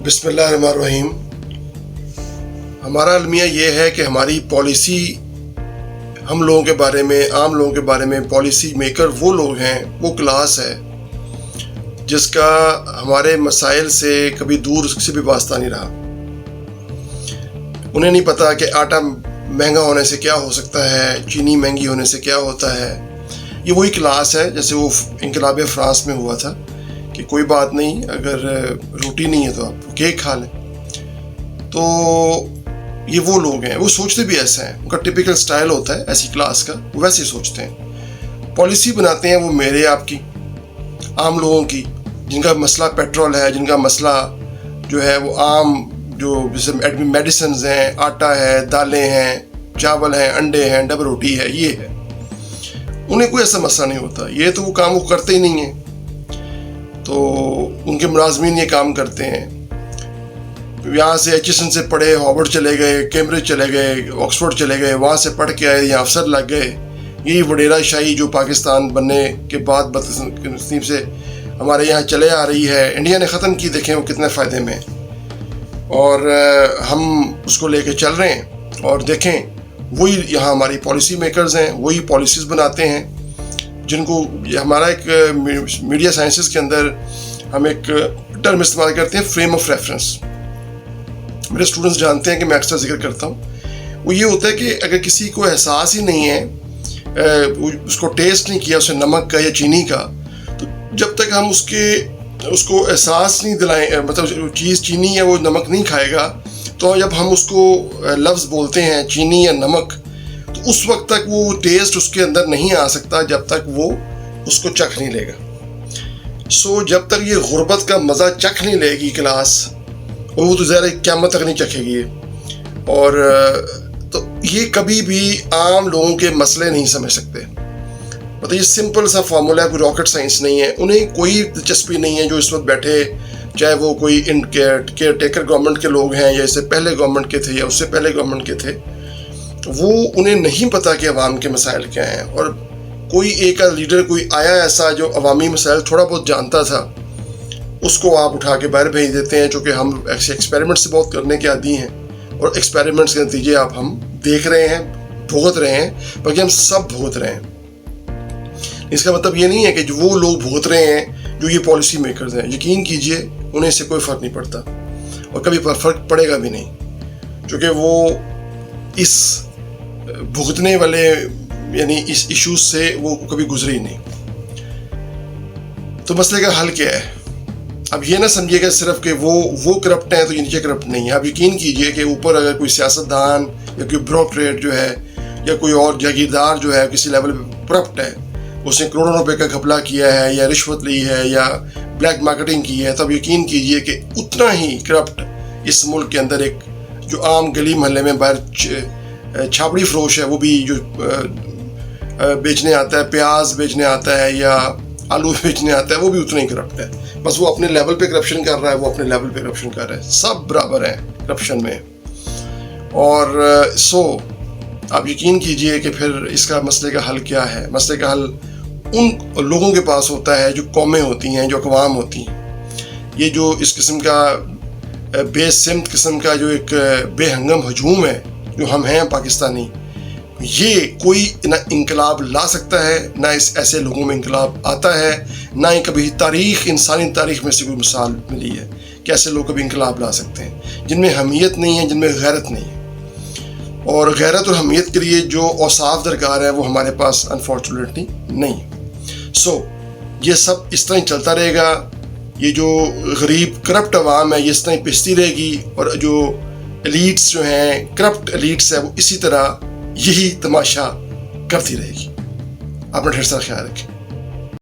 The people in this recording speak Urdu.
بسم اللہ الرحمن الرحیم۔ ہمارا المیہ یہ ہے کہ ہماری پالیسی ہم لوگوں کے بارے میں، عام لوگوں کے بارے میں پالیسی میکر وہ لوگ ہیں، وہ کلاس ہے جس کا ہمارے مسائل سے کبھی دور سے بھی واسطہ نہیں رہا۔ انہیں نہیں پتہ کہ آٹا مہنگا ہونے سے کیا ہو سکتا ہے، چینی مہنگی ہونے سے کیا ہوتا ہے۔ یہ وہی کلاس ہے جیسے وہ انقلاب فرانس میں ہوا تھا کہ کوئی بات نہیں، اگر روٹی نہیں ہے تو آپ کیک کھا لیں۔ تو یہ وہ لوگ ہیں، وہ سوچتے بھی ایسا ہیں، ان کا ٹپیکل سٹائل ہوتا ہے ایسی کلاس کا، وہ ویسے ہی سوچتے ہیں۔ پالیسی بناتے ہیں وہ میرے آپ کی، عام لوگوں کی، جن کا مسئلہ پیٹرول ہے، جن کا مسئلہ جو ہے وہ عام جو جیسے میڈیسنز ہیں، آٹا ہے، دالیں ہیں، چاول ہیں، انڈے ہیں، ڈبل روٹی ہے، یہ ہے۔ انہیں کوئی ایسا مسئلہ نہیں ہوتا، یہ تو وہ کام وہ کرتے ہی نہیں ہیں۔ تو ان کے ملازمین یہ کام کرتے ہیں، یہاں سے ایچسن سے پڑھے، ہارورڈ چلے گئے، کیمبرج چلے گئے، آکسفورڈ چلے گئے، وہاں سے پڑھ کے آئے، یہاں افسر لگ گئے۔ یہی وڈیرا شاہی جو پاکستان بننے کے بعد بدنصیب سے ہمارے یہاں چلے آ رہی ہے، انڈیا نے ختم کی، دیکھیں وہ کتنے فائدے میں، اور ہم اس کو لے کے چل رہے ہیں۔ اور دیکھیں وہی یہاں ہماری پالیسی میکرز ہیں، وہی پالیسیز بناتے ہیں، جن کو ہمارا ایک میڈیا سائنسز کے اندر ہم ایک ٹرم استعمال کرتے ہیں، فریم آف ریفرنس۔ میرے اسٹوڈنٹس جانتے ہیں کہ میں اکثر ذکر کرتا ہوں، وہ یہ ہوتا ہے کہ اگر کسی کو احساس ہی نہیں ہے، اس کو ٹیسٹ نہیں کیا اسے نمک کا یا چینی کا، تو جب تک ہم اس کو احساس نہیں دلائیں، مطلب چیز چینی یا وہ نمک نہیں کھائے گا، تو جب ہم اس کو لفظ بولتے ہیں چینی یا نمک، تو اس وقت تک وہ ٹیسٹ اس کے اندر نہیں آ سکتا جب تک وہ اس کو چکھ نہیں لے گا۔ جب تک یہ غربت کا مزہ چکھ نہیں لے گی کلاس، اور وہ تو ظاہر قیامت تک نہیں چکھے گی، اور تو یہ کبھی بھی عام لوگوں کے مسئلے نہیں سمجھ سکتے۔ مطلب یہ سمپل سا فارمولا ہے، کوئی راکٹ سائنس نہیں ہے، انہیں کوئی دلچسپی نہیں ہے جو اس وقت بیٹھے، چاہے وہ کوئی کیئر ٹیکر گورنمنٹ کے لوگ ہیں یا اس سے پہلے گورنمنٹ کے تھے یا اس سے پہلے گورنمنٹ کے تھے، وہ انہیں نہیں پتا کہ عوام کے مسائل کیا ہیں۔ اور کوئی ایک لیڈر کوئی آیا ایسا جو عوامی مسائل تھوڑا بہت جانتا تھا، اس کو آپ اٹھا کے باہر بھیج دیتے ہیں، چونکہ ہم ایسے ایکسپیریمنٹ سے بہت کرنے کے عادی ہیں، اور ایکسپیریمنٹس کے نتیجے آپ ہم دیکھ رہے ہیں، بھگت رہے ہیں، بلکہ ہم سب بھگت رہے ہیں۔ اس کا مطلب یہ نہیں ہے کہ جو وہ لوگ بھگت رہے ہیں جو یہ پالیسی میکرز ہیں، یقین کیجئے انہیں اس سے کوئی فرق نہیں پڑتا، اور کبھی فرق پڑے گا بھی نہیں، چونکہ وہ اس بھگتنے والے یعنی اس ایشوز سے وہ کبھی گزرے ہی نہیں۔ تو مسئلے کا حل کیا ہے؟ اب یہ نہ سمجھیے گا صرف کہ وہ کرپٹ ہیں تو یہ نیچے کرپٹ نہیں ہے۔ آپ یقین کیجئے کہ اوپر اگر کوئی سیاستدان یا کوئی بیوروکریٹ جو ہے یا کوئی اور جاگیردار جو ہے کسی لیول پہ کرپٹ ہے، اس نے کروڑوں روپے کا گھپلا کیا ہے یا رشوت لی ہے یا بلیک مارکیٹنگ کی ہے، تب یقین کیجئے کہ اتنا ہی کرپٹ اس ملک کے اندر ایک جو عام گلی محلے میں باہر چھاپڑی فروش ہے، وہ بھی جو بیچنے آتا ہے، پیاز بیچنے آتا ہے یا آلو بیچنے آتا ہے، وہ بھی اتنا ہی کرپٹ ہے۔ بس وہ اپنے لیول پہ کرپشن کر رہا ہے، وہ اپنے لیول پہ کرپشن کر رہا ہے، سب برابر ہیں کرپشن میں۔ اور آپ یقین کیجئے کہ پھر اس کا مسئلے کا حل کیا ہے؟ مسئلے کا حل ان لوگوں کے پاس ہوتا ہے جو قومیں ہوتی ہیں، جو اقوام ہوتی ہیں۔ یہ جو اس قسم کا بے سمت قسم کا جو ایک بے ہنگم ہجوم ہے جو ہم ہیں پاکستانی، یہ کوئی نہ انقلاب لا سکتا ہے، نہ اس ایسے لوگوں میں انقلاب آتا ہے، نہ ہی کبھی انسانی تاریخ میں سے کوئی مثال ملی ہے کہ ایسے لوگ کبھی انقلاب لا سکتے ہیں جن میں حمیت نہیں ہے، جن میں غیرت نہیں ہے۔ اور غیرت اور حمیت کے لیے جو اوصاف درکار ہے وہ ہمارے پاس انفارچونیٹلی نہیں ہے۔ یہ سب اس طرح ہی چلتا رہے گا، یہ جو غریب کرپٹ عوام ہے یہ اس طرح ہی پستی رہے گی، اور جو ایلیٹس جو ہیں، کرپٹ ایلیٹس ہے، وہ اسی طرح یہی تماشا کرتی رہے گی۔ اپنا ڈھیر سارا خیال رکھیں۔